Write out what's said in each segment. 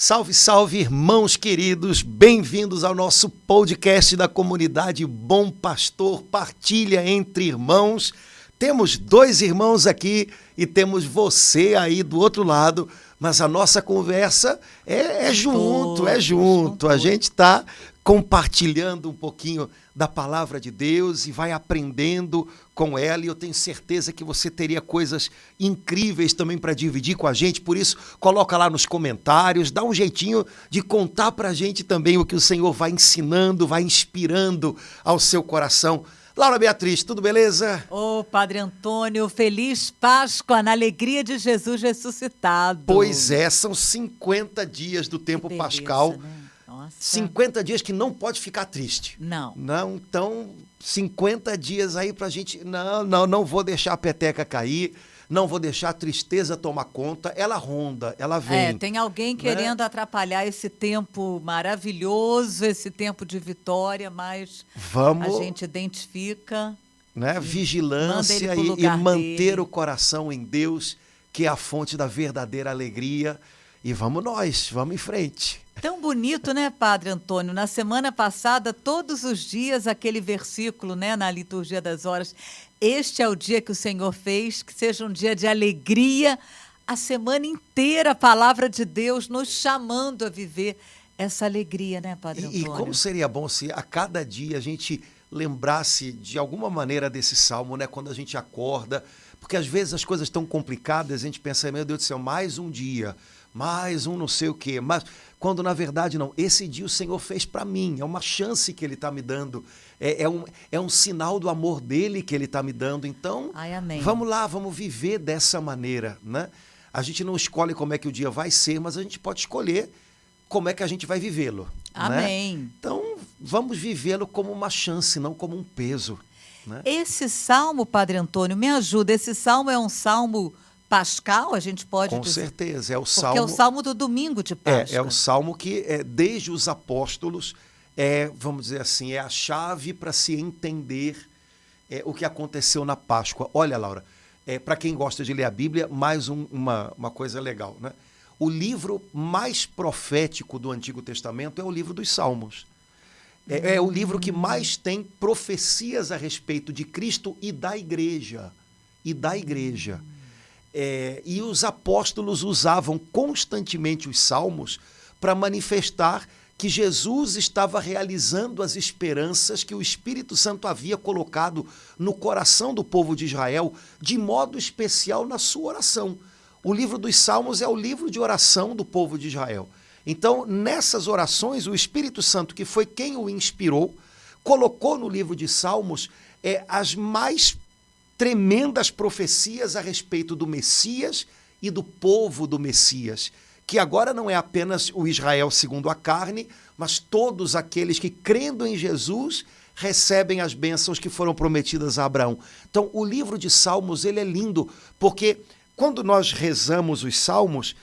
Salve, salve, irmãos queridos, bem-vindos ao nosso podcast da comunidade Bom Pastor, partilha entre irmãos. Temos dois irmãos aqui e temos você aí do outro lado, mas a nossa conversa é junto. A gente está compartilhando um pouquinho da palavra de Deus e vai aprendendo com ela, e eu tenho certeza que você teria coisas incríveis também para dividir com a gente, por isso coloca lá nos comentários, dá um jeitinho de contar para a gente também o que o Senhor vai ensinando, vai inspirando ao seu coração. Laura Beatriz, tudo beleza? Ô, Padre Antônio, feliz Páscoa na alegria de Jesus ressuscitado. Pois é, são 50 dias do tempo beleza, pascal, né? Nossa. 50 dias que não pode ficar triste. Não, então 50 dias aí pra gente, não vou deixar a peteca cair, não vou deixar a tristeza tomar conta, ela ronda, ela vem. tem alguém querendo atrapalhar esse tempo maravilhoso, esse tempo de vitória, mas a gente identifica, vigilância e manter o coração em Deus, que é a fonte da verdadeira alegria. E vamos em frente. Tão bonito, né, Padre Antônio? Na semana passada, todos os dias, aquele versículo, né, na liturgia das horas. Este é o dia que o Senhor fez, que seja um dia de alegria. A semana inteira, a palavra de Deus nos chamando a viver essa alegria, né, Padre Antônio? E como seria bom se a cada dia a gente lembrasse de alguma maneira desse salmo, né, quando a gente acorda, porque às vezes as coisas estão complicadas, a gente pensa, meu Deus do céu, mais um dia, mais um não sei o quê, mas quando na verdade não, esse dia o Senhor fez para mim, é uma chance que Ele está me dando, é um sinal do amor dEle que Ele está me dando, então vamos lá, vamos viver dessa maneira, né? A gente não escolhe como é que o dia vai ser, mas a gente pode escolher como é que a gente vai vivê-lo. Amém. Né? Então vamos vivê-lo como uma chance, não como um peso. Né? Esse salmo, Padre Antônio, me ajuda, esse salmo é um salmo pascal, a gente pode dizer? Com certeza, é o salmo... Porque é o salmo do domingo de Páscoa. É o salmo que, desde os apóstolos, vamos dizer assim, é a chave para se entender o que aconteceu na Páscoa. Olha, Laura, para quem gosta de ler a Bíblia, mais uma coisa legal, né? O livro mais profético do Antigo Testamento é o livro dos Salmos. É o livro que mais tem profecias a respeito de Cristo e da igreja. E os apóstolos usavam constantemente os salmos para manifestar que Jesus estava realizando as esperanças que o Espírito Santo havia colocado no coração do povo de Israel, de modo especial na sua oração. O livro dos Salmos é o livro de oração do povo de Israel. Então, nessas orações, o Espírito Santo, que foi quem o inspirou, colocou no livro de Salmos as mais tremendas profecias a respeito do Messias e do povo do Messias, que agora não é apenas o Israel segundo a carne, mas todos aqueles que, crendo em Jesus, recebem as bênçãos que foram prometidas a Abraão. Então, o livro de Salmos, ele é lindo, porque quando nós rezamos os Salmos,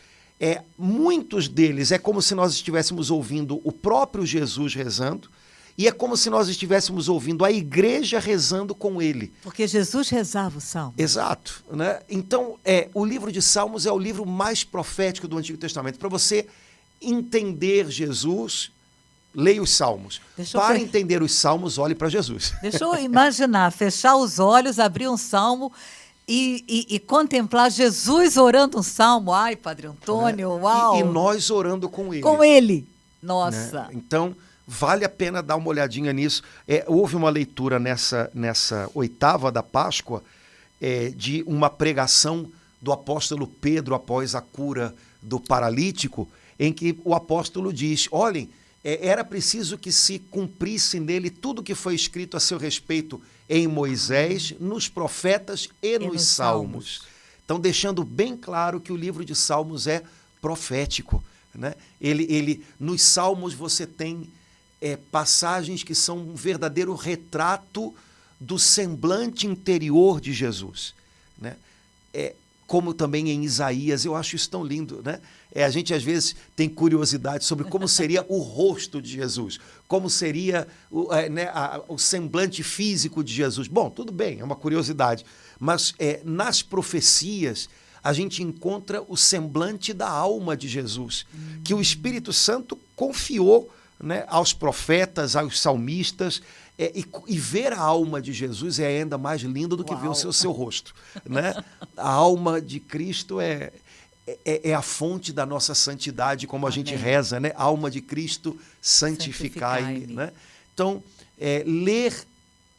muitos deles é como se nós estivéssemos ouvindo o próprio Jesus rezando, e é como se nós estivéssemos ouvindo a igreja rezando com ele. Porque Jesus rezava o Salmo. Exato. Né? Então, o livro de Salmos é o livro mais profético do Antigo Testamento. Para você entender Jesus, leia os Salmos. Para entender os Salmos, olhe para Jesus. Deixa eu imaginar, fechar os olhos, abrir um Salmo e contemplar Jesus orando um Salmo. Ai, Padre Antônio, uau! E nós orando com ele. Com ele. Nossa. Né? Então, vale a pena dar uma olhadinha nisso. Houve uma leitura nessa oitava da Páscoa de uma pregação do apóstolo Pedro após a cura do paralítico, em que o apóstolo diz, olhem, era preciso que se cumprisse nele tudo que foi escrito a seu respeito em Moisés, nos profetas e nos Salmos. Então, deixando bem claro que o livro de Salmos é profético. Né? Nos Salmos você tem passagens que são um verdadeiro retrato do semblante interior de Jesus, né? Como também em Isaías, eu acho isso tão lindo, né? A gente às vezes tem curiosidade sobre como seria o rosto de Jesus, como seria o semblante físico de Jesus. Bom, tudo bem, é uma curiosidade, mas nas profecias a gente encontra o semblante da alma de Jesus, que o Espírito Santo confiou, né, aos profetas, aos salmistas, e ver a alma de Jesus é ainda mais lindo do que ver o seu rosto. Né? A alma de Cristo é a fonte da nossa santidade, como a gente reza, né? Alma de Cristo, santificai-me. Né? Então, ler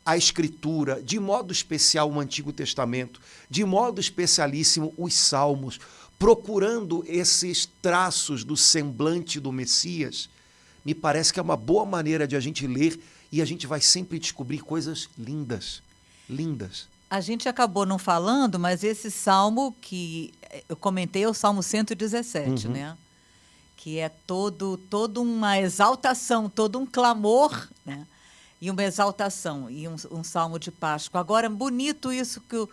a Escritura, de modo especial o Antigo Testamento, de modo especialíssimo os Salmos, procurando esses traços do semblante do Messias, me parece que é uma boa maneira de a gente ler e a gente vai sempre descobrir coisas lindas, lindas. A gente acabou não falando, mas esse salmo que eu comentei é o Salmo 117, né? Que é toda uma exaltação, todo um clamor, né? E uma exaltação, e um salmo de Páscoa. Agora, bonito isso que o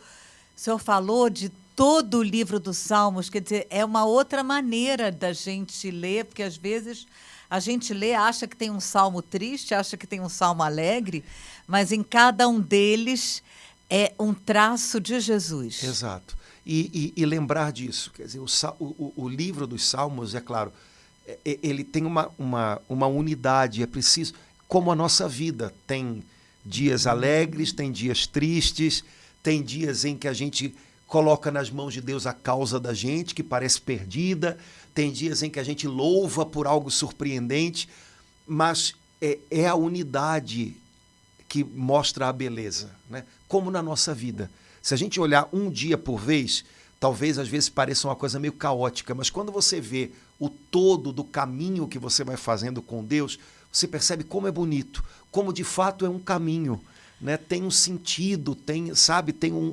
senhor falou de todo o livro dos Salmos, quer dizer, é uma outra maneira da gente ler, porque às vezes a gente lê, acha que tem um salmo triste, acha que tem um salmo alegre, mas em cada um deles é um traço de Jesus. Exato. E lembrar disso, quer dizer, o livro dos Salmos, é claro, ele tem uma unidade, é preciso, como a nossa vida, tem dias alegres, tem dias tristes, tem dias em que a gente coloca nas mãos de Deus a causa da gente, que parece perdida, tem dias em que a gente louva por algo surpreendente, mas é a unidade que mostra a beleza, né? Como na nossa vida. Se a gente olhar um dia por vez, talvez às vezes pareça uma coisa meio caótica, mas quando você vê o todo do caminho que você vai fazendo com Deus, você percebe como é bonito, como de fato é um caminho, né? Tem um sentido, tem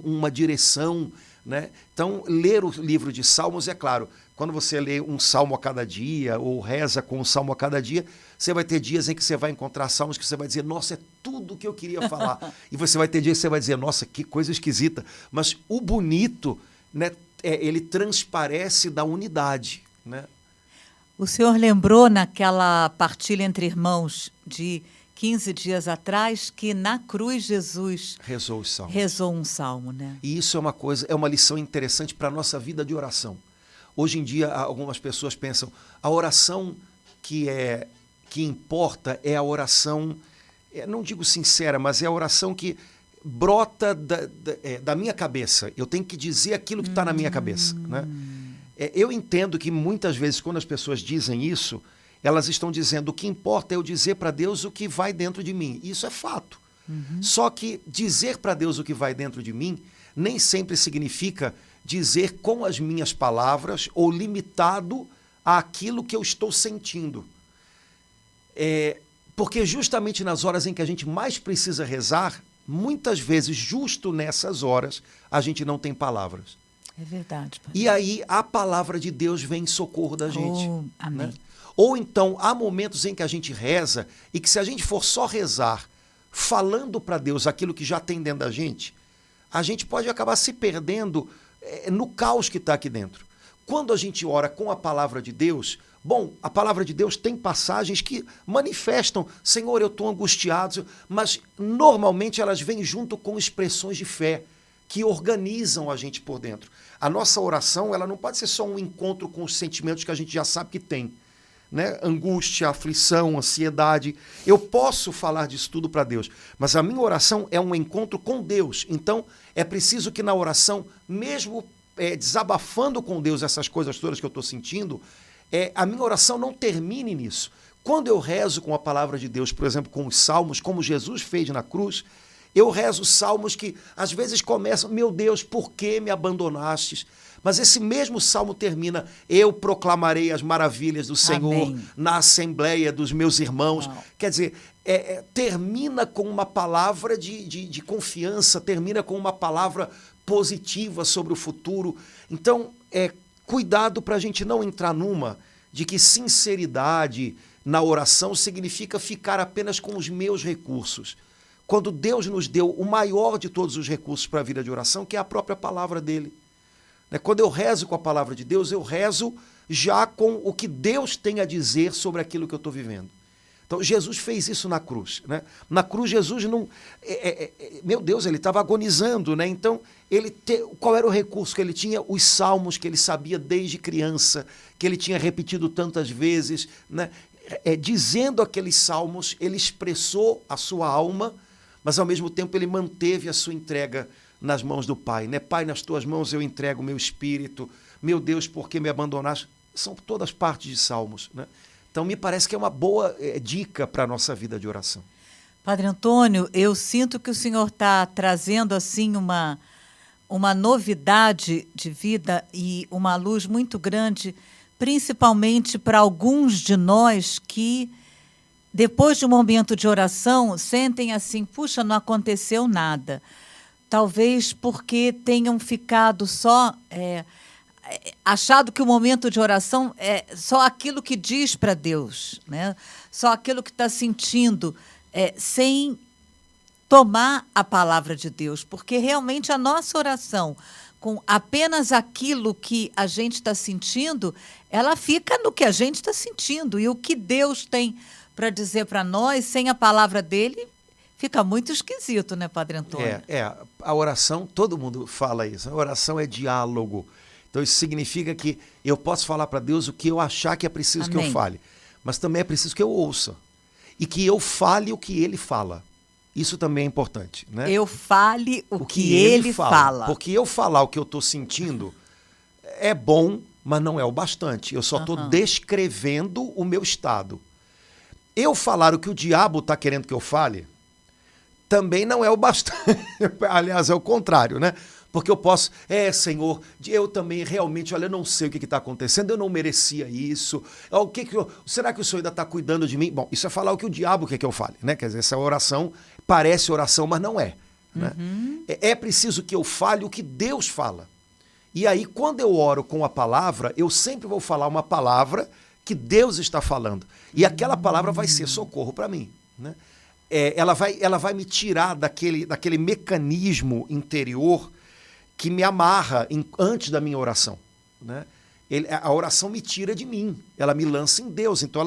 uma direção, né? Então, ler o livro de Salmos, é claro, quando você lê um salmo a cada dia, ou reza com um salmo a cada dia, você vai ter dias em que você vai encontrar salmos que você vai dizer, nossa, é tudo o que eu queria falar. E você vai ter dias que você vai dizer, nossa, que coisa esquisita. Mas o bonito, né, ele transparece da unidade, né? O senhor lembrou naquela partilha entre irmãos de 15 dias atrás que na cruz Jesus rezou um salmo, né? E isso é uma lição interessante para a nossa vida de oração. Hoje em dia, algumas pessoas pensam, a oração que importa é a oração, não digo sincera, mas é a oração que brota da minha cabeça. Eu tenho que dizer aquilo que está na minha cabeça, né? Eu entendo que muitas vezes, quando as pessoas dizem isso, elas estão dizendo o que importa é eu dizer para Deus o que vai dentro de mim. Isso é fato. Só que dizer para Deus o que vai dentro de mim nem sempre significa dizer com as minhas palavras ou limitado àquilo que eu estou sentindo. Porque justamente nas horas em que a gente mais precisa rezar, muitas vezes, justo nessas horas, a gente não tem palavras. É verdade. Pai. E aí a palavra de Deus vem em socorro da gente. Amém. Né? Ou então há momentos em que a gente reza e que se a gente for só rezar falando para Deus aquilo que já tem dentro da gente, a gente pode acabar se perdendo no caos que está aqui dentro. Quando a gente ora com a palavra de Deus, bom, a palavra de Deus tem passagens que manifestam, Senhor, eu estou angustiado, mas normalmente elas vêm junto com expressões de fé que organizam a gente por dentro. A nossa oração, ela não pode ser só um encontro com os sentimentos que a gente já sabe que tem, né? Angústia, aflição, ansiedade. Eu posso falar disso tudo para Deus, mas a minha oração é um encontro com Deus. Então, é preciso que na oração, mesmo desabafando com Deus essas coisas todas que eu estou sentindo, a minha oração não termine nisso. Quando eu rezo com a palavra de Deus, por exemplo, com os salmos, como Jesus fez na cruz, eu rezo salmos que às vezes começam, meu Deus, por que me abandonastes? Mas esse mesmo salmo termina, eu proclamarei as maravilhas do Senhor na assembleia dos meus irmãos. Não. Quer dizer, termina com uma palavra de confiança, termina com uma palavra positiva sobre o futuro. Então, cuidado para a gente não entrar numa de que sinceridade na oração significa ficar apenas com os meus recursos. Quando Deus nos deu o maior de todos os recursos para a vida de oração, que é a própria palavra dele. Quando eu rezo com a palavra de Deus, eu rezo já com o que Deus tem a dizer sobre aquilo que eu estou vivendo. Então, Jesus fez isso na cruz, né? Na cruz, Jesus não... meu Deus, ele estava agonizando, né? Então, qual era o recurso que ele tinha? Os salmos que ele sabia desde criança, que ele tinha repetido tantas vezes, né? Dizendo aqueles salmos, ele expressou a sua alma, mas, ao mesmo tempo, ele manteve a sua entrega nas mãos do Pai, né? Pai, nas tuas mãos eu entrego o meu espírito. Meu Deus, por que me abandonaste? São todas partes de salmos, né? Então, me parece que é uma boa dica para a nossa vida de oração. Padre Antônio, eu sinto que o senhor está trazendo assim uma novidade de vida e uma luz muito grande, principalmente para alguns de nós que, depois de um momento de oração, sentem assim, puxa, não aconteceu nada. Talvez porque tenham ficado só... achado que o momento de oração é só aquilo que diz para Deus, né? Só aquilo que está sentindo, sem tomar a palavra de Deus, porque realmente a nossa oração, com apenas aquilo que a gente está sentindo, ela fica no que a gente está sentindo, e o que Deus tem para dizer para nós, sem a palavra dele, fica muito esquisito, né, Padre Antônio? A oração, todo mundo fala isso, a oração é diálogo. Então, isso significa que eu posso falar para Deus o que eu achar que é preciso que eu fale, mas também é preciso que eu ouça e que eu fale o que ele fala. Isso também é importante, né? Eu fale o que ele fala. Porque eu falar o que eu estou sentindo é bom, mas não é o bastante. Eu só estou descrevendo o meu estado. Eu falar o que o diabo está querendo que eu fale também não é o bastante. Aliás, é o contrário, né? Porque eu posso, Senhor, eu também realmente, olha, eu não sei o que está acontecendo, eu não merecia isso. Será que o Senhor ainda está cuidando de mim? Bom, isso é falar o que o diabo quer que eu fale, né? Quer dizer, essa oração parece oração, mas não é. Né? É preciso que eu fale o que Deus fala. E aí, quando eu oro com a palavra, eu sempre vou falar uma palavra que Deus está falando. E aquela palavra vai ser socorro para mim, né? Ela vai me tirar daquele mecanismo interior que me amarra antes da minha oração, né? A oração me tira de mim, ela me lança em Deus, então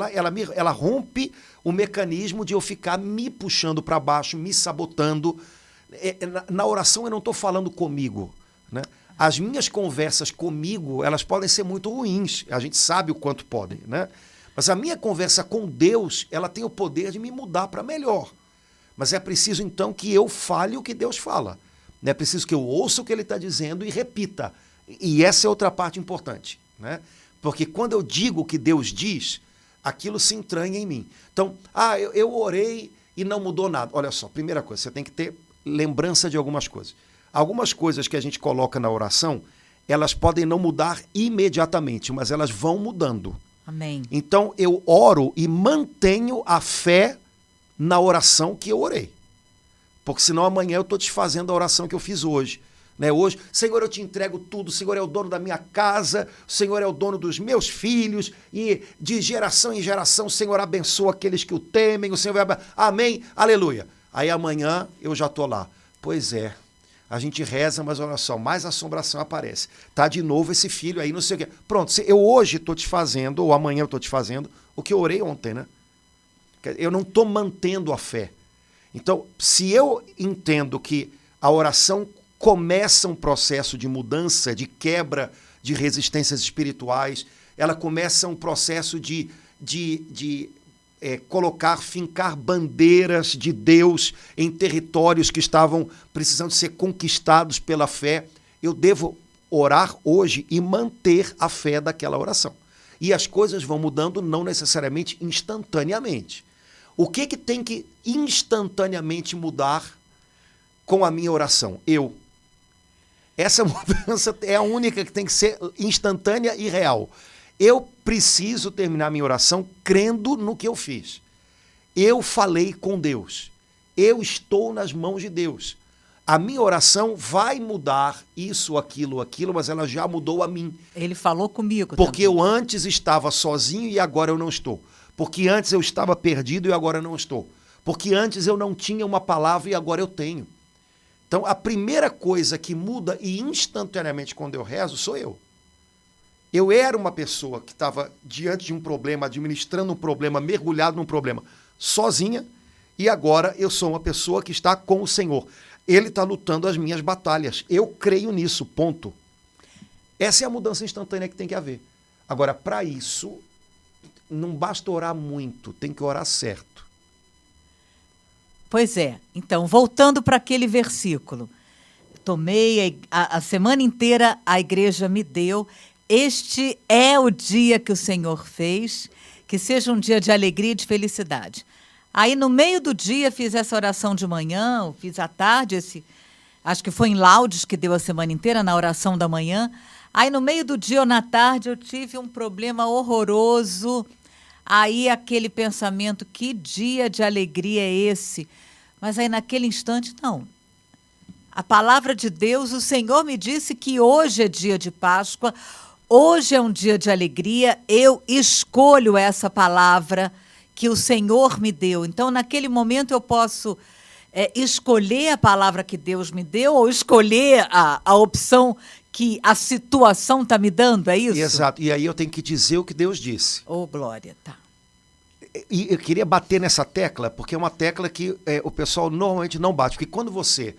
ela rompe o mecanismo de eu ficar me puxando para baixo, me sabotando. Na oração eu não estou falando comigo, né? As minhas conversas comigo, elas podem ser muito ruins, a gente sabe o quanto podem, né? Mas a minha conversa com Deus, ela tem o poder de me mudar para melhor. Mas é preciso então que eu fale o que Deus fala. É preciso que eu ouça o que ele está dizendo e repita. E essa é outra parte importante, né? Porque quando eu digo o que Deus diz, aquilo se entranha em mim. Então, eu orei e não mudou nada. Olha só, primeira coisa, você tem que ter lembrança de algumas coisas. Algumas coisas que a gente coloca na oração, elas podem não mudar imediatamente, mas elas vão mudando. Amém. Então, eu oro e mantenho a fé na oração que eu orei. Porque senão amanhã eu estou desfazendo a oração que eu fiz hoje. Né? Hoje, Senhor, eu te entrego tudo, o Senhor é o dono da minha casa, o Senhor é o dono dos meus filhos, e de geração em geração o Senhor abençoa aqueles que o temem, o Senhor vai... Amém, aleluia. Aí amanhã eu já estou lá. Pois é, a gente reza, mas olha só, mais assombração aparece. Tá de novo esse filho aí, não sei o quê. Pronto, eu hoje estou desfazendo, ou amanhã eu estou desfazendo, o que eu orei ontem, né? Eu não estou mantendo a fé. Então, se eu entendo que a oração começa um processo de mudança, de quebra de resistências espirituais, ela começa um processo de fincar bandeiras de Deus em territórios que estavam precisando ser conquistados pela fé, eu devo orar hoje e manter a fé daquela oração. E as coisas vão mudando, não necessariamente instantaneamente. O que tem que instantaneamente mudar com a minha oração? Essa mudança é a única que tem que ser instantânea e real. Eu preciso terminar minha oração crendo no que eu fiz. Eu falei com Deus. Eu estou nas mãos de Deus. A minha oração vai mudar isso, aquilo, mas ela já mudou a mim. Ele falou comigo porque também. Eu antes estava sozinho e agora eu não estou. Porque antes eu estava perdido e agora não estou. Porque antes eu não tinha uma palavra e agora eu tenho. Então, a primeira coisa que muda e instantaneamente quando eu rezo sou eu. Eu era uma pessoa que estava diante de um problema, administrando um problema, mergulhado num problema. sozinha, e agora eu sou uma pessoa que está com o Senhor. Ele está lutando as minhas batalhas. Eu creio nisso, ponto. Essa é a mudança instantânea que tem que haver. Agora, para isso, não basta orar muito, tem que orar certo. Pois é. Então, voltando para aquele versículo. Tomei a semana inteira, a igreja me deu. Este é o dia que o Senhor fez, que seja um dia de alegria e de felicidade. Aí, no meio do dia, fiz essa oração de manhã, fiz à tarde, acho que foi em Laudes que deu a semana inteira, na oração da manhã. Aí, no meio do dia ou na tarde, eu tive um problema horroroso. Aí, aquele pensamento, que dia de alegria é esse? Mas aí, naquele instante, não. A palavra de Deus, o Senhor me disse que hoje é dia de Páscoa, hoje é um dia de alegria, eu escolho essa palavra que o Senhor me deu. Então, naquele momento, eu posso escolher a palavra que Deus me deu ou escolher a opção que a situação está me dando, é isso? Exato. E aí eu tenho que dizer o que Deus disse. Oh, glória, tá. E eu queria bater nessa tecla, porque é uma tecla que o pessoal normalmente não bate. Porque quando você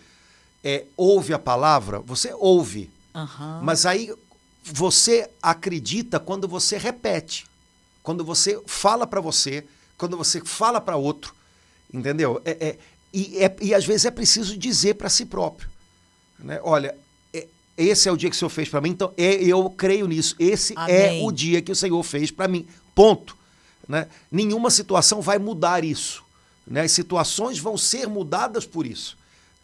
ouve a palavra, você ouve. Uhum. Mas aí você acredita quando você repete. Quando você fala para você, quando você fala para outro. Entendeu? E às vezes é preciso dizer para si próprio. Né? Olha, esse é o dia que o Senhor fez para mim, então eu creio nisso. Esse Amém. é o dia que o Senhor fez para mim. Ponto. Né? Nenhuma situação vai mudar isso. Né? As situações vão ser mudadas por isso.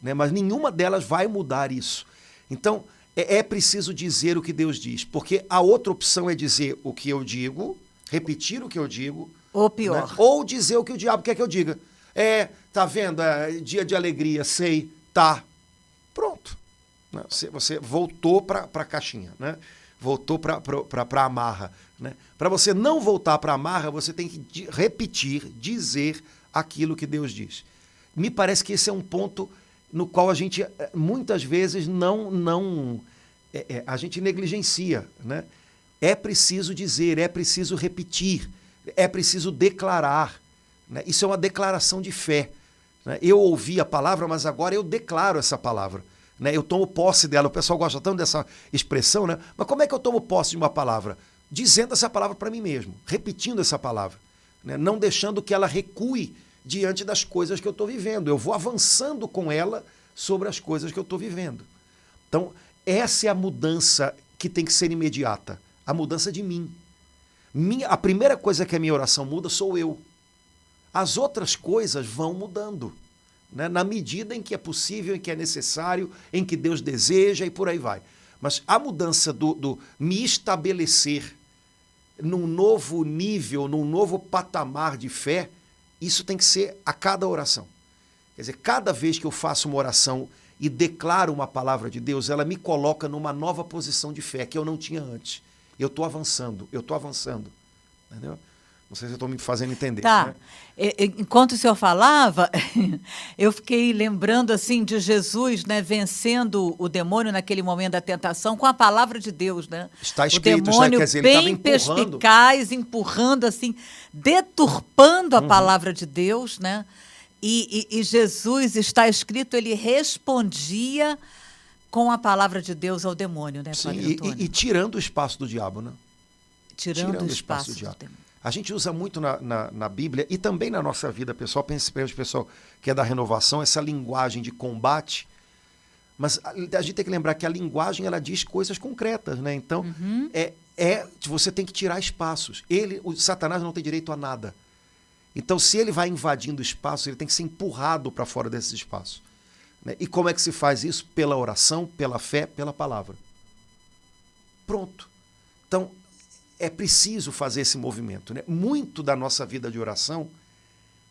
Né? Mas nenhuma delas vai mudar isso. Então, é preciso dizer o que Deus diz. Porque a outra opção é dizer o que eu digo, repetir o que eu digo. Ou pior. Né? Ou dizer o que o diabo quer que eu diga. Tá vendo? Dia de alegria, sei, tá. Pronto. Né? Você voltou para a caixinha, né? Voltou para a amarra. Né? Para você não voltar para a amarra, você tem que repetir, dizer aquilo que Deus diz. Me parece que esse é um ponto no qual a gente muitas vezes a gente negligencia. Né? É preciso dizer, é preciso repetir, é preciso declarar. Né? Isso é uma declaração de fé. Né? Eu ouvi a palavra, mas agora eu declaro essa palavra. Né? Eu tomo posse dela. O pessoal gosta tanto dessa expressão, né? Mas como é que eu tomo posse de uma palavra? Dizendo essa palavra para mim mesmo, repetindo essa palavra, né? Não deixando que ela recue diante das coisas que eu estou vivendo. Eu vou avançando com ela sobre as coisas que eu estou vivendo. Então, essa é a mudança que tem que ser imediata, a mudança de mim. A primeira coisa que a minha oração muda sou eu. As outras coisas vão mudando. Né? Na medida em que é possível, em que é necessário, em que Deus deseja e por aí vai. Mas a mudança do me estabelecer num novo nível, num novo patamar de fé, isso tem que ser a cada oração. Quer dizer, cada vez que eu faço uma oração e declaro uma palavra de Deus, ela me coloca numa nova posição de fé que eu não tinha antes. Eu estou avançando. Entendeu? Não sei se eu estou me fazendo entender. Tá. Né? Enquanto o senhor falava, eu fiquei lembrando assim de Jesus, né, vencendo o demônio naquele momento da tentação com a palavra de Deus, né? Está escrito, o demônio quer dizer, ele estava bem empurrando. perspicaz, empurrando assim, deturpando a palavra de Deus, né? E Jesus, está escrito, ele respondia com a palavra de Deus ao demônio, né, Sim, Padre Antônio? e tirando o espaço do diabo, né? Tirando o espaço do diabo. demônio. A gente usa muito na Bíblia e também na nossa vida pessoal, principalmente o pessoal que é da renovação, essa linguagem de combate. Mas a gente tem que lembrar que a linguagem ela diz coisas concretas, né? Então, você tem que tirar espaços. O Satanás não tem direito a nada. Então, se ele vai invadindo espaço, ele tem que ser empurrado para fora desses espaços. Né? E como é que se faz isso? Pela oração, pela fé, pela palavra. Pronto. Então, é preciso fazer esse movimento. Né? Muito da nossa vida de oração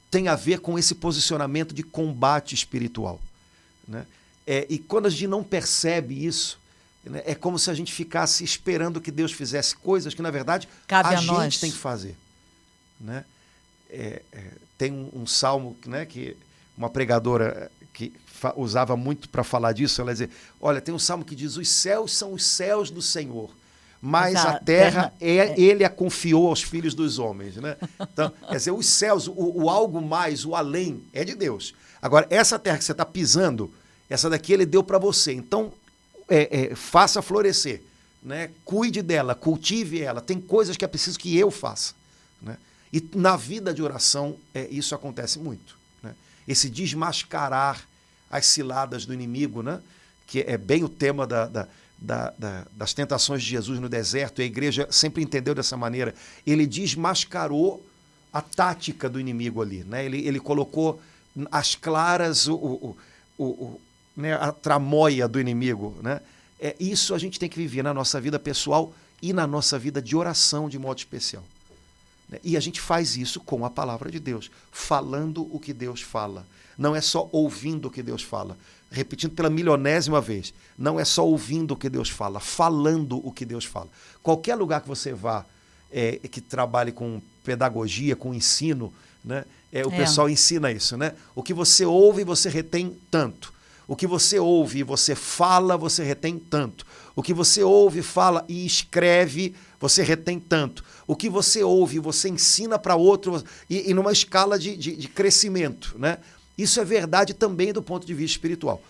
tem a ver com esse posicionamento de combate espiritual. Né? E quando a gente não percebe isso, né, é como se a gente ficasse esperando que Deus fizesse coisas que, na verdade, cabe a a gente nós. tem que fazer. Né? Tem um salmo, né, que uma pregadora que usava muito para falar disso, ela dizia, olha, tem um salmo que diz, os céus são os céus do Senhor, mas a terra ele a confiou aos filhos dos homens, né? Então, quer dizer, os céus, o algo mais, o além, é de Deus. Agora, essa terra que você está pisando, essa daqui ele deu para você. Então, faça florescer, né? Cuide dela, cultive ela. Tem coisas que é preciso que eu faça, né? E na vida de oração, isso acontece muito, né? Esse desmascarar as ciladas do inimigo, né? Que é bem o tema das tentações de Jesus no deserto, e a igreja sempre entendeu dessa maneira. Ele desmascarou a tática do inimigo ali, né? Ele colocou às claras né, a tramóia do inimigo, né? Isso a gente tem que viver na nossa vida pessoal e na nossa vida de oração de modo especial. E a gente faz isso com a palavra de Deus, falando o que Deus fala. Não é só ouvindo o que Deus fala. Repetindo pela milionésima vez, não é só ouvindo o que Deus fala, falando o que Deus fala. Qualquer lugar que você vá, que trabalhe com pedagogia, com ensino, né, o pessoal ensina isso, né? O que você ouve, você retém tanto. O que você ouve e você fala, você retém tanto. O que você ouve, fala e escreve, você retém tanto. O que você ouve e você ensina para outro, e numa escala de crescimento, né? Isso é verdade também do ponto de vista espiritual.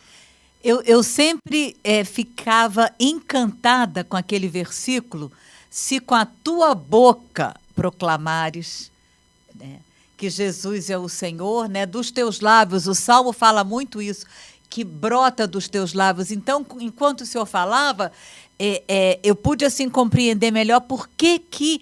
Eu sempre ficava encantada com aquele versículo: se com a tua boca proclamares, né, que Jesus é o Senhor, né, dos teus lábios, o Salmo fala muito isso, que brota dos teus lábios. Então, enquanto o senhor falava, eu pude assim compreender melhor por que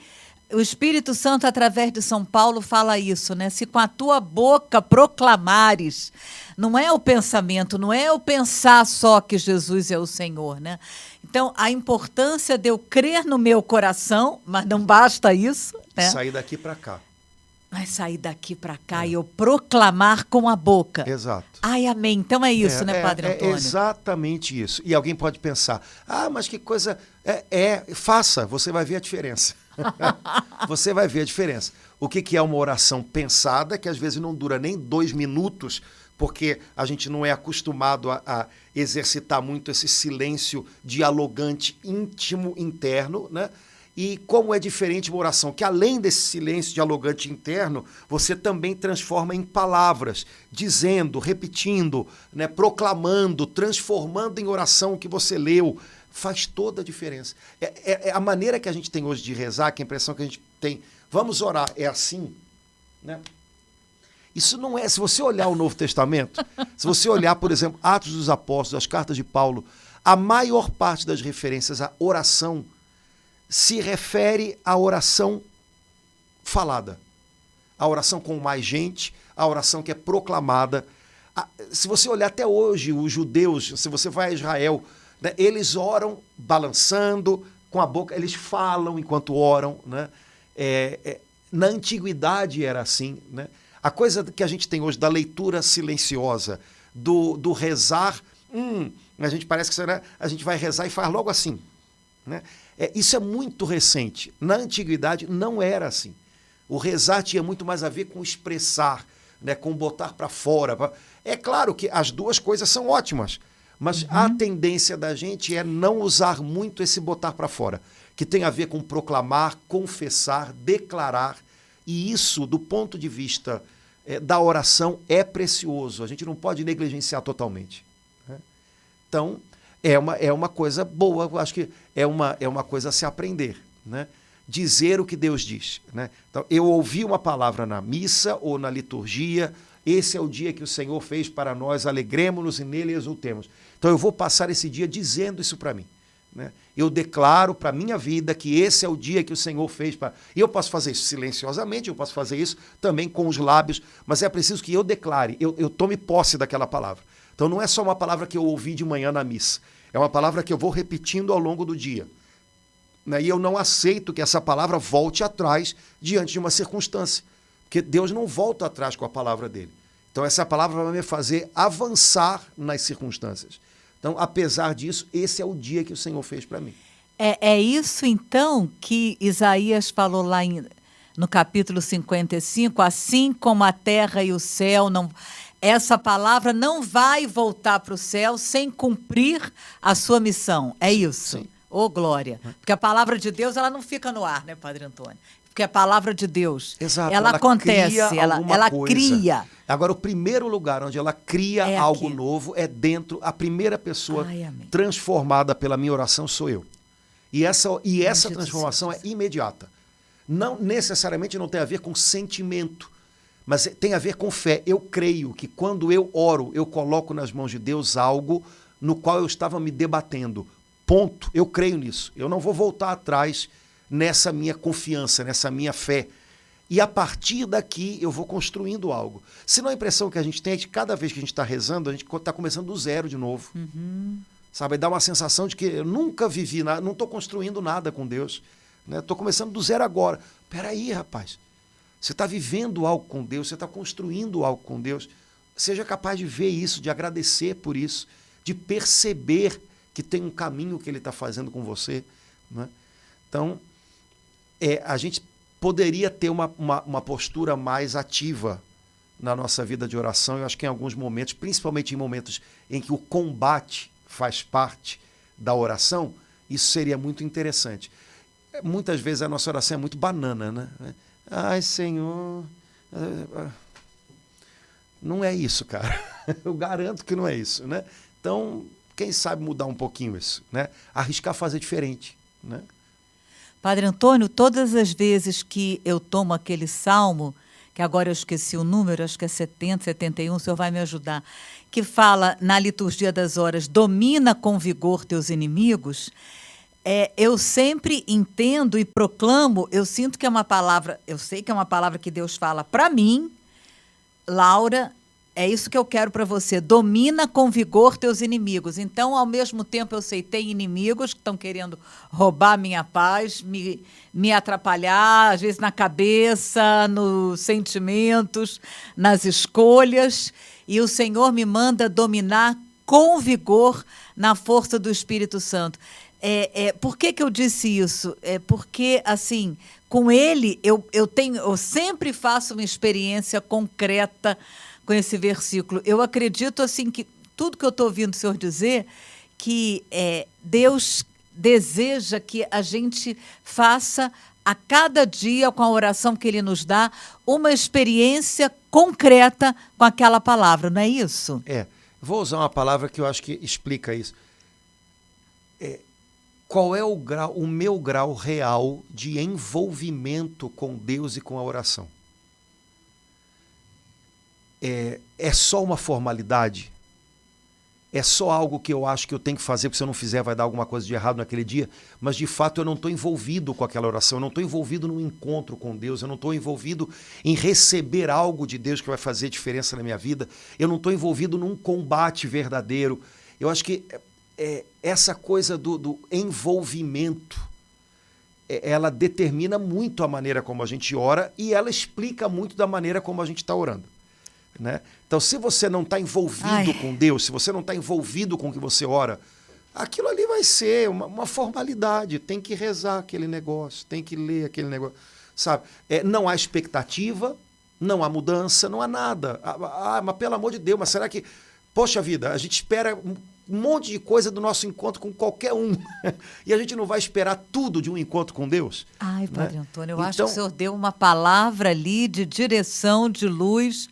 o Espírito Santo, através de São Paulo, fala isso, né? Se com a tua boca proclamares, não é o pensamento, não é o pensar só que Jesus é o Senhor, né? Então, a importância de eu crer no meu coração, mas não basta isso, né? Sair daqui para cá. Mas sair daqui para cá e eu proclamar com a boca. Exato. Ai, amém. Então é isso, né, Padre Antônio? É exatamente isso. E alguém pode pensar, mas que coisa... faça, você vai ver a diferença. Você vai ver a diferença. O que é uma oração pensada, que às vezes não dura nem 2 minutos, porque a gente não é acostumado a exercitar muito esse silêncio dialogante íntimo, interno, né? E como é diferente uma oração que, além desse silêncio dialogante interno, você também transforma em palavras, dizendo, repetindo, né, proclamando, transformando em oração o que você leu. Faz toda a diferença. A maneira que a gente tem hoje de rezar, que a impressão que a gente tem, vamos orar, é assim, né? Isso não é, se você olhar o Novo Testamento, se você olhar, por exemplo, Atos dos Apóstolos, as cartas de Paulo, a maior parte das referências à oração se refere à oração falada, a oração com mais gente, a oração que é proclamada. Se você olhar até hoje, os judeus, se você vai a Israel, né, eles oram balançando com a boca, eles falam enquanto oram, né? Na antiguidade era assim, né? A coisa que a gente tem hoje da leitura silenciosa, do rezar, a gente parece que a gente vai rezar e faz logo assim, né? Isso é muito recente. Na antiguidade não era assim. O rezar tinha muito mais a ver com expressar, né, com botar para fora. É claro que as duas coisas são ótimas, mas a tendência da gente é não usar muito esse botar para fora, que tem a ver com proclamar, confessar, declarar. E isso, do ponto de vista da oração, é precioso. A gente não pode negligenciar totalmente, né? Então, é uma coisa boa, eu acho que é uma coisa a se aprender, né? Dizer o que Deus diz, né? Então, eu ouvi uma palavra na missa ou na liturgia, esse é o dia que o Senhor fez para nós, alegremos-nos e nele exultemos. Então, eu vou passar esse dia dizendo isso para mim, né? Eu declaro para a minha vida que esse é o dia que o Senhor fez para... E eu posso fazer isso silenciosamente, eu posso fazer isso também com os lábios, mas é preciso que eu declare, eu tome posse daquela palavra. Então, não é só uma palavra que eu ouvi de manhã na missa, é uma palavra que eu vou repetindo ao longo do dia, né? E eu não aceito que essa palavra volte atrás diante de uma circunstância, porque Deus não volta atrás com a palavra dele. Então, essa palavra vai me fazer avançar nas circunstâncias. Então, apesar disso, esse é o dia que o Senhor fez para mim. É isso, então, que Isaías falou lá no capítulo 55, assim como a terra e o céu não... Essa palavra não vai voltar para o céu sem cumprir a sua missão. É isso? Sim. Ô, glória. Porque a palavra de Deus, ela não fica no ar, né, Padre Antônio? Porque a palavra de Deus, Exato, ela acontece, cria ela coisa. cria. Agora, o primeiro lugar onde ela cria É algo aqui. novo é dentro. A primeira pessoa Ai, amém. transformada pela minha oração sou eu. E essa Bendito transformação seja é imediata. Não necessariamente não tem a ver com sentimento, mas tem a ver com fé. Eu creio que quando eu oro, eu coloco nas mãos de Deus algo no qual eu estava me debatendo. Ponto. Eu creio nisso. Eu não vou voltar atrás nessa minha confiança, nessa minha fé. E a partir daqui eu vou construindo algo. Senão a impressão que a gente tem é que cada vez que a gente está rezando, a gente está começando do zero de novo. Sabe? Dá uma sensação de que eu nunca vivi nada, não estou construindo nada com Deus. Estou começando do zero agora. Peraí, rapaz. Você está vivendo algo com Deus, você está construindo algo com Deus. Seja capaz de ver isso, de agradecer por isso, de perceber que tem um caminho que Ele está fazendo com você. Né? Então, a gente poderia ter uma postura mais ativa na nossa vida de oração. Eu acho que em alguns momentos, principalmente em momentos em que o combate faz parte da oração, isso seria muito interessante. Muitas vezes a nossa oração é muito banana, né? Ai, Senhor... Não é isso, cara. Eu garanto que não é isso, né? Então, quem sabe mudar um pouquinho isso, né? Arriscar fazer diferente, né? Padre Antônio, todas as vezes que eu tomo aquele salmo, que agora eu esqueci o número, acho que é 70, 71, o senhor vai me ajudar, que fala na liturgia das horas, domina com vigor teus inimigos, eu sempre entendo e proclamo, eu sinto que é uma palavra, eu sei que é uma palavra que Deus fala para mim, Laura, é isso que eu quero para você. Domina com vigor teus inimigos. Então, ao mesmo tempo, eu sei, tem inimigos que estão querendo roubar minha paz, me atrapalhar, às vezes na cabeça, nos sentimentos, nas escolhas. E o Senhor me manda dominar com vigor na força do Espírito Santo. Por que eu disse isso? Porque, assim, com Ele, eu sempre faço uma experiência concreta com esse versículo. Eu acredito, assim, que tudo que eu estou ouvindo o senhor dizer, que Deus deseja que a gente faça a cada dia, com a oração que Ele nos dá, uma experiência concreta com aquela palavra, não é isso? Vou usar uma palavra que eu acho que explica isso. Qual é o meu grau real de envolvimento com Deus e com a oração? É só uma formalidade? É só algo que eu acho que eu tenho que fazer, porque se eu não fizer vai dar alguma coisa de errado naquele dia, mas de fato eu não estou envolvido com aquela oração, eu não estou envolvido num encontro com Deus, eu não estou envolvido em receber algo de Deus que vai fazer diferença na minha vida, eu não estou envolvido num combate verdadeiro. Eu acho que essa coisa do envolvimento, ela determina muito a maneira como a gente ora e ela explica muito da maneira como a gente está orando. Né? Então, se você não está envolvido com Deus, se você não está envolvido com o que você ora, aquilo ali vai ser uma formalidade. Tem que rezar aquele negócio, tem que ler aquele negócio. Sabe? Não há expectativa, não há mudança, não há nada. Mas pelo amor de Deus, mas será que... Poxa vida, a gente espera um monte de coisa do nosso encontro com qualquer um. E a gente não vai esperar tudo de um encontro com Deus? Ai, Padre Antônio, eu acho Então, que o senhor deu uma palavra ali de direção, de luz,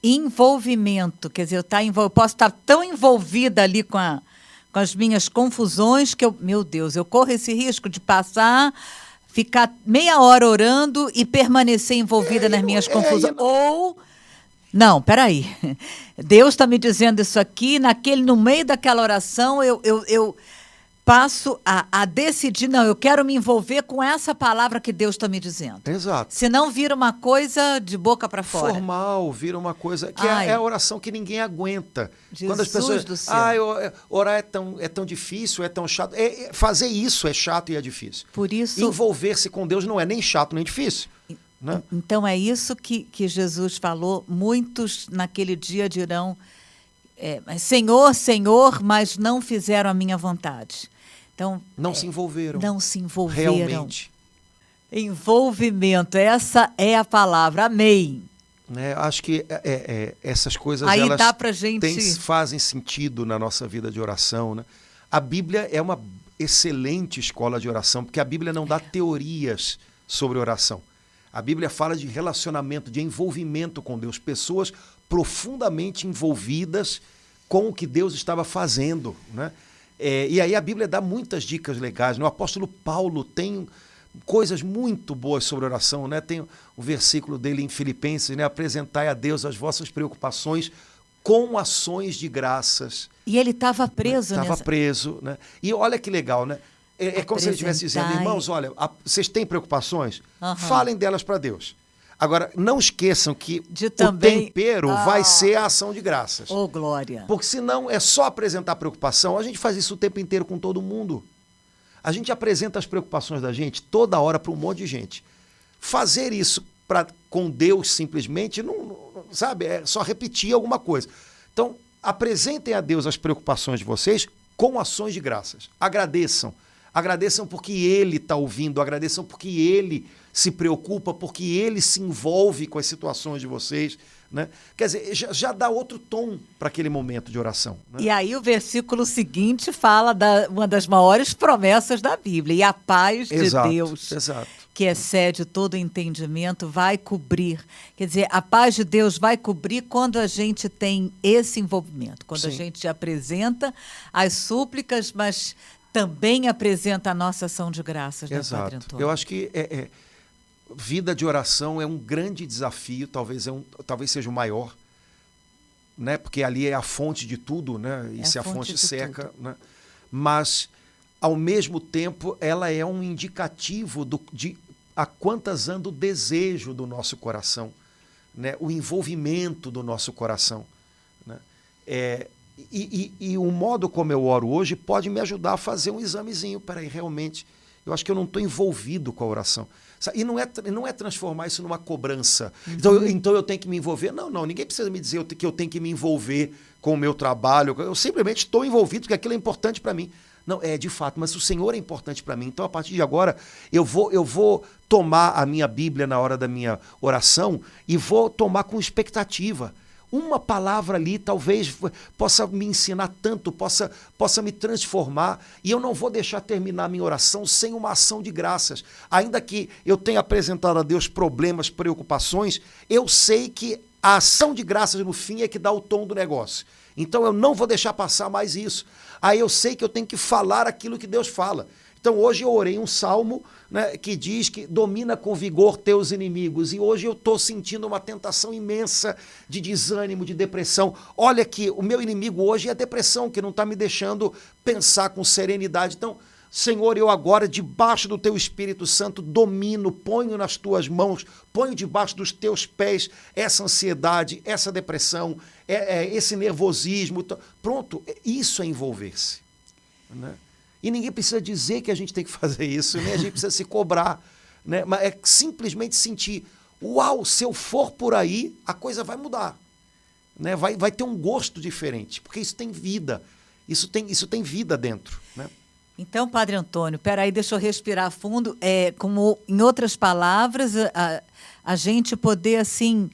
envolvimento. Quer dizer, eu posso estar tão envolvida ali com as minhas confusões que meu Deus, eu corro esse risco de ficar meia hora orando e permanecer envolvida nas minhas confusões. Não, peraí. Deus está me dizendo isso aqui, no meio daquela oração, eu passo a decidir, não, eu quero me envolver com essa palavra que Deus está me dizendo. Exato. Senão vira uma coisa de boca para fora. Formal, vira uma coisa que é a oração que ninguém aguenta. Jesus quando as pessoas do céu. Orar é tão difícil, é tão chato. Fazer isso é chato e é difícil. Por isso, envolver-se com Deus não é nem chato nem difícil. Né? Então é isso que Jesus falou. Muitos naquele dia dirão, Senhor, Senhor, mas não fizeram a minha vontade. Então, não se envolveram. Não se envolveram. Realmente. Envolvimento, essa é a palavra. Amém. Acho que essas coisas aí elas fazem sentido na nossa vida de oração. Né? A Bíblia é uma excelente escola de oração, porque a Bíblia não dá teorias sobre oração. A Bíblia fala de relacionamento, de envolvimento com Deus, pessoas profundamente envolvidas com o que Deus estava fazendo, né? E aí a Bíblia dá muitas dicas legais, né? O apóstolo Paulo tem coisas muito boas sobre oração, né? Tem o versículo dele em Filipenses, né? Apresentai a Deus as vossas preocupações com ações de graças. E ele estava preso, né? Estava preso, né? E olha que legal, né? É como se ele estivesse dizendo, irmãos, olha, vocês têm preocupações? Falem delas para Deus. Agora, não esqueçam que o tempero vai ser a ação de graças. Oh, glória! Porque senão é só apresentar preocupação. A gente faz isso o tempo inteiro com todo mundo. A gente apresenta as preocupações da gente toda hora para um monte de gente. Fazer isso com Deus simplesmente, não, sabe, é só repetir alguma coisa. Então, apresentem a Deus as preocupações de vocês com ações de graças. Agradeçam. Agradeçam porque Ele está ouvindo, agradeçam porque Ele se preocupa, porque Ele se envolve com as situações de vocês, né? Quer dizer, já dá outro tom para aquele momento de oração, né? E aí o versículo seguinte fala uma das maiores promessas da Bíblia, e a paz de Deus, que excede todo entendimento, vai cobrir. Quer dizer, a paz de Deus vai cobrir quando a gente tem esse envolvimento, quando a gente apresenta as súplicas, mas também apresenta a nossa ação de graças, né, Padre Antônio? Eu acho que vida de oração é um grande desafio, talvez seja o maior, né? Porque ali é a fonte de tudo, né? E se a fonte seca, né? Mas, ao mesmo tempo, ela é um indicativo de a quantas anda o desejo do nosso coração, né? O envolvimento do nosso coração, né? E o modo como eu oro hoje pode me ajudar a fazer um examezinho. Peraí, realmente, eu acho que eu não estou envolvido com a oração. E não é transformar isso numa cobrança. Então eu tenho que me envolver. Não, ninguém precisa me dizer que eu tenho que me envolver com o meu trabalho. Eu simplesmente estou envolvido porque aquilo é importante para mim. Não, de fato, mas o Senhor é importante para mim. Então, a partir de agora, eu vou tomar a minha Bíblia na hora da minha oração e vou tomar com expectativa. Uma palavra ali talvez possa me ensinar tanto, possa me transformar, e eu não vou deixar terminar a minha oração sem uma ação de graças. Ainda que eu tenha apresentado a Deus problemas, preocupações, eu sei que a ação de graças no fim é que dá o tom do negócio. Então eu não vou deixar passar mais isso. Aí eu sei que eu tenho que falar aquilo que Deus fala. Então hoje eu orei um salmo, né, que diz que domina com vigor teus inimigos, e hoje eu estou sentindo uma tentação imensa de desânimo, de depressão. Olha que o meu inimigo hoje é a depressão, que não está me deixando pensar com serenidade. Então, Senhor, eu agora, debaixo do teu Espírito Santo, domino, ponho nas tuas mãos, ponho debaixo dos teus pés essa ansiedade, essa depressão, esse nervosismo. Pronto, isso é envolver-se, né? E ninguém precisa dizer que a gente tem que fazer isso, nem a gente precisa se cobrar, né? Mas é simplesmente sentir, uau, se eu for por aí, a coisa vai mudar, né? Vai ter um gosto diferente, porque isso tem vida, isso tem vida dentro, né? Então, Padre Antônio, peraí, deixa eu respirar fundo. Como, em outras palavras, a gente poder, assim,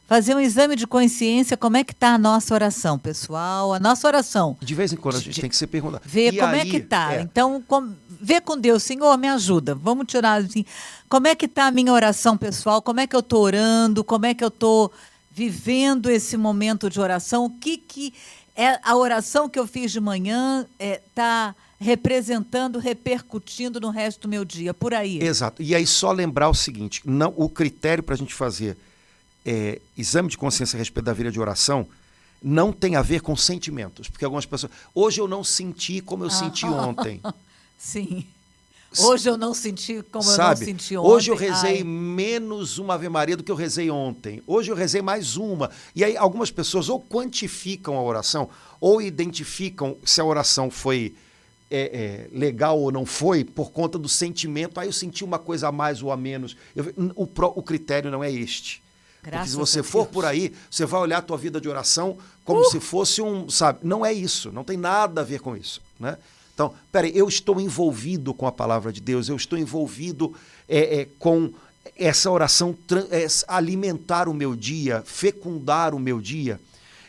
fazer um exame de consciência, como é que está a nossa oração, pessoal, a nossa oração. De vez em quando a gente tem que se perguntar. Ver como é que está. Então, ver com Deus, Senhor, me ajuda. Vamos tirar assim, como é que está a minha oração, pessoal? Como é que eu estou orando? Como é que eu estou vivendo esse momento de oração? O que é a oração que eu fiz de manhã está representando, repercutindo no resto do meu dia, por aí. Exato. E aí só lembrar o seguinte, o critério para a gente fazer exame de consciência a respeito da vida de oração não tem a ver com sentimentos, porque algumas pessoas, hoje eu não senti como eu senti ontem. Sim. Hoje eu não senti como eu não senti ontem. Hoje eu rezei menos uma Ave Maria do que eu rezei ontem. Hoje eu rezei mais uma. E aí algumas pessoas ou quantificam a oração, ou identificam se a oração foi legal ou não foi, por conta do sentimento. Aí eu senti uma coisa a mais ou a menos. O critério não é este. Porque se você for por aí, você vai olhar a tua vida de oração como se fosse sabe? Não é isso, não tem nada a ver com isso, né? Então, peraí, eu estou envolvido com a palavra de Deus, eu estou envolvido com essa oração, alimentar o meu dia, fecundar o meu dia.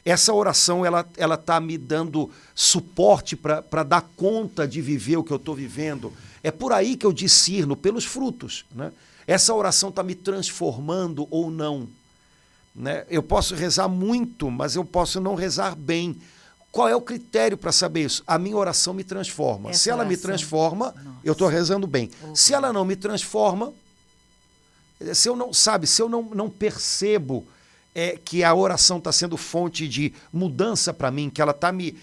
essa oração ela tá me dando suporte para dar conta de viver o que eu estou vivendo. É por aí que eu discerno, pelos frutos, né? Essa oração está me transformando ou não, né? Eu posso rezar muito, mas eu posso não rezar bem. Qual é o critério para saber isso? A minha oração me transforma. Se ela me transforma, eu estou rezando bem. Se ela não me transforma, se eu não percebo que a oração está sendo fonte de mudança para mim, que ela está me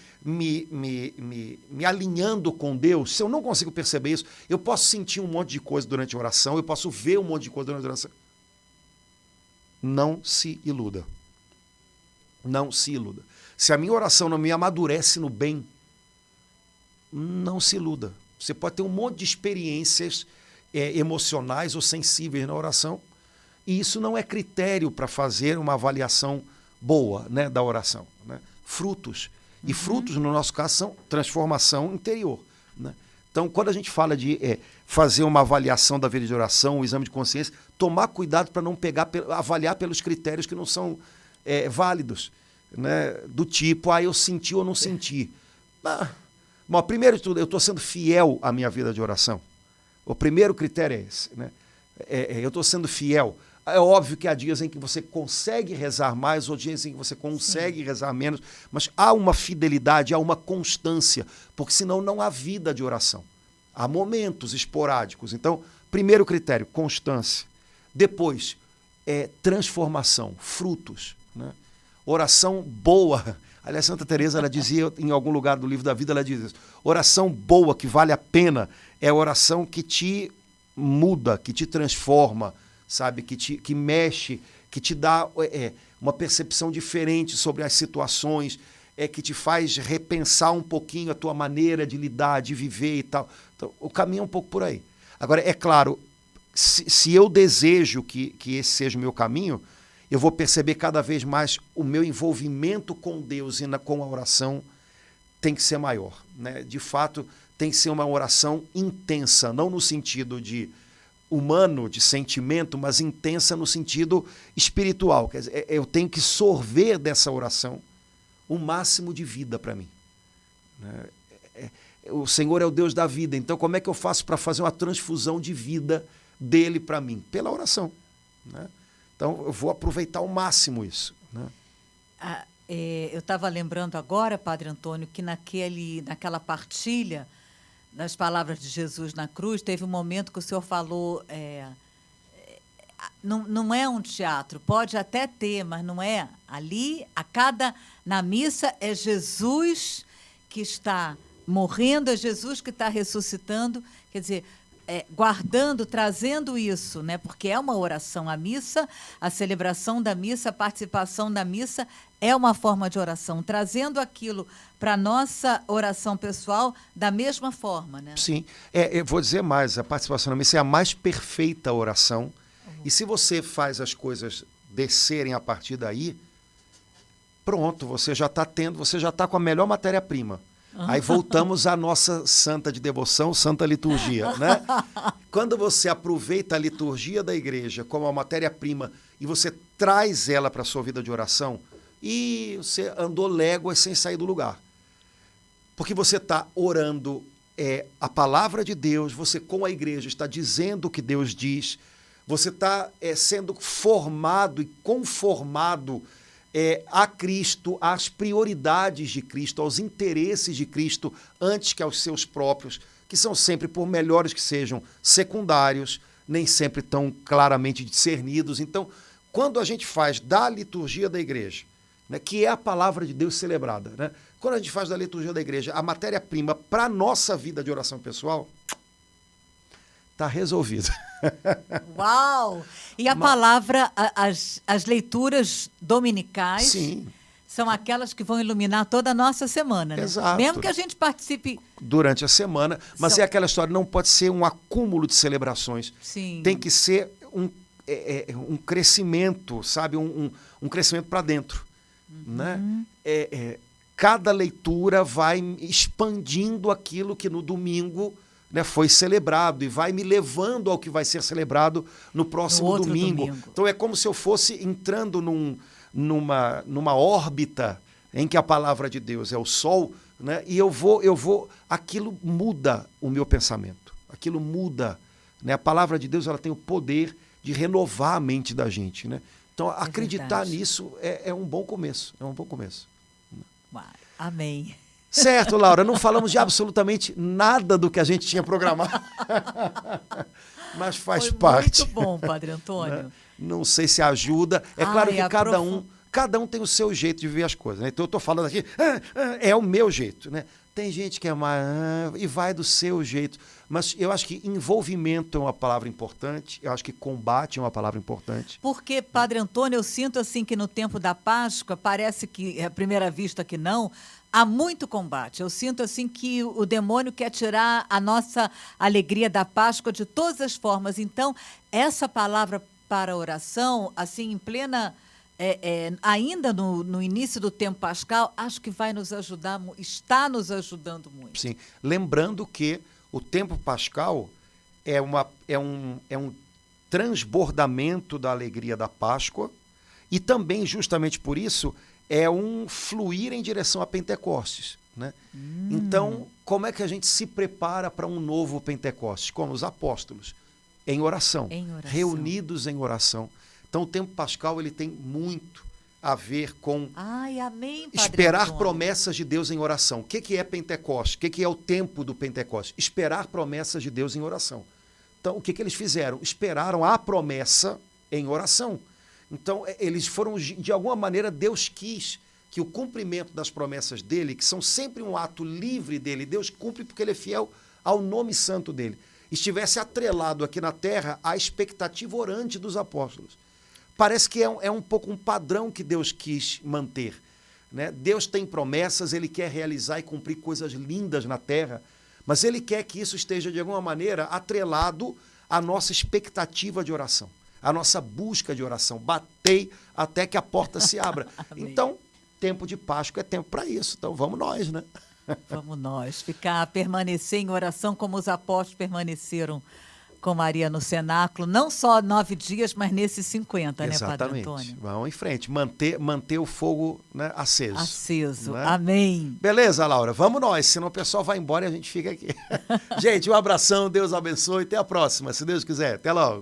alinhando com Deus, se eu não consigo perceber isso, eu posso sentir um monte de coisa durante a oração, eu posso ver um monte de coisa durante a oração. Não se iluda. Não se iluda. Se a minha oração não me amadurece no bem, não se iluda. Você pode ter um monte de experiências emocionais ou sensíveis na oração, e isso não é critério para fazer uma avaliação boa, né, da oração, né? Frutos. E frutos, no nosso caso, são transformação interior, né? Então, quando a gente fala de fazer uma avaliação da vida de oração, um exame de consciência, tomar cuidado para não avaliar pelos critérios que não são válidos, né? Do tipo, eu senti ou não senti. Bom, primeiro de tudo, eu estou sendo fiel à minha vida de oração. O primeiro critério é esse, né? Eu estou sendo fiel. É óbvio que há dias em que você consegue rezar mais, ou dias em que você consegue rezar menos, mas há uma fidelidade, há uma constância, porque senão não há vida de oração. Há momentos esporádicos. Então, primeiro critério, constância. Depois, transformação, frutos, né? Oração boa. Aliás, Santa Teresa, ela dizia em algum lugar do Livro da Vida, ela diz isso: oração boa, que vale a pena, é a oração que te muda, que te transforma, sabe? Que mexe, que te dá uma percepção diferente sobre as situações, que te faz repensar um pouquinho a tua maneira de lidar, de viver e tal. Então, o caminho é um pouco por aí. Agora, é claro, se eu desejo que esse seja o meu caminho, eu vou perceber cada vez mais o meu envolvimento com Deus e com a oração tem que ser maior, né? De fato, tem que ser uma oração intensa, não no sentido de humano, de sentimento, mas intensa no sentido espiritual. Quer dizer, eu tenho que sorver dessa oração o máximo de vida para mim, né? O Senhor é o Deus da vida, então como é que eu faço para fazer uma transfusão de vida dele para mim? Pela oração, né? Então, eu vou aproveitar ao máximo isso, né? Eu estava lembrando agora, Padre Antônio, que naquela partilha das palavras de Jesus na cruz, teve um momento que o senhor falou, não é um teatro, pode até ter, mas não é. Ali, na missa, é Jesus que está morrendo, é Jesus que está ressuscitando, quer dizer, guardando, trazendo isso, né? Porque é uma oração. A missa, a celebração da missa, a participação da missa é uma forma de oração, trazendo aquilo para a nossa oração pessoal da mesma forma, né? Sim, eu vou dizer mais, a participação na missa é a mais perfeita oração, e se você faz as coisas descerem a partir daí, pronto, você já está com a melhor matéria-prima. Aí voltamos à nossa santa de devoção, santa liturgia, né? Quando você aproveita a liturgia da igreja como a matéria-prima e você traz ela para a sua vida de oração, e você andou léguas sem sair do lugar. Porque você está orando a palavra de Deus, você com a igreja está dizendo o que Deus diz, você está sendo formado e conformado a Cristo, às prioridades de Cristo, aos interesses de Cristo, antes que aos seus próprios, que são sempre, por melhores que sejam, secundários, nem sempre tão claramente discernidos. Então, quando a gente faz da liturgia da igreja, né, que é a palavra de Deus celebrada, né, quando a gente faz da liturgia da igreja a matéria-prima para a nossa vida de oração pessoal, está resolvido. Uau! E a palavra, as leituras dominicais, sim, são aquelas que vão iluminar toda a nossa semana, né? Exato. Mesmo que a gente participe durante a semana, mas é aquela história, não pode ser um acúmulo de celebrações. Sim. Tem que ser um crescimento, sabe? Um crescimento para dentro, né? Cada leitura vai expandindo aquilo que no domingo, né, foi celebrado, e vai me levando ao que vai ser celebrado no próximo domingo. Então é como se eu fosse entrando numa órbita, em que a palavra de Deus é o sol, né? E aquilo muda o meu pensamento, aquilo muda, né? A palavra de Deus, ela tem o poder de renovar a mente da gente, né? Então, acreditar nisso é um bom começo, é um bom começo. Amém. Certo, Laura, não falamos de absolutamente nada do que a gente tinha programado, mas faz parte. Muito bom, Padre Antônio. Né? Não sei se ajuda. É claro que cada um tem o seu jeito de ver as coisas, né? Então eu estou falando aqui, é o meu jeito, né? Tem gente que é mais e vai do seu jeito, mas eu acho que envolvimento é uma palavra importante, eu acho que combate é uma palavra importante. Porque, Padre Antônio, eu sinto assim que no tempo da Páscoa, parece que, à primeira vista que não, há muito combate. Eu sinto assim que o demônio quer tirar a nossa alegria da Páscoa de todas as formas. Então, essa palavra para a oração, assim, em plena... ainda no início do tempo pascal, acho que vai nos ajudar, está nos ajudando muito. Sim, lembrando que o tempo pascal é um transbordamento da alegria da Páscoa e também, justamente por isso, é um fluir em direção a Pentecostes, né? Então, como é que a gente se prepara para um novo Pentecostes? Como os apóstolos, em oração, reunidos em oração. Então, o tempo pascal ele tem muito a ver com amém, Padre esperar Antônio. promessas de Deus em oração. O que é Pentecostes? O que é o tempo do Pentecostes? Esperar promessas de Deus em oração. Então, o que eles fizeram? Esperaram a promessa em oração. Então, eles foram, de alguma maneira, Deus quis que o cumprimento das promessas dele, que são sempre um ato livre dele, Deus cumpre porque ele é fiel ao nome santo dele, estivesse atrelado aqui na terra à expectativa orante dos apóstolos. Parece que é um pouco um padrão que Deus quis manter, né? Deus tem promessas, ele quer realizar e cumprir coisas lindas na terra, mas ele quer que isso esteja, de alguma maneira, atrelado à nossa expectativa de oração, à nossa busca de oração. Batei até que a porta se abra. Então, tempo de Páscoa é tempo para isso. Então, vamos nós, né? Vamos nós permanecer em oração como os apóstolos permaneceram com Maria no cenáculo, não só 9 dias, mas nesses 50, exatamente, né, Padre Antônio? Vamos em frente, manter o fogo, né, aceso. Aceso, né? Amém. Beleza, Laura, vamos nós, senão o pessoal vai embora e a gente fica aqui. Gente, um abração, Deus abençoe, até a próxima, se Deus quiser. Até logo.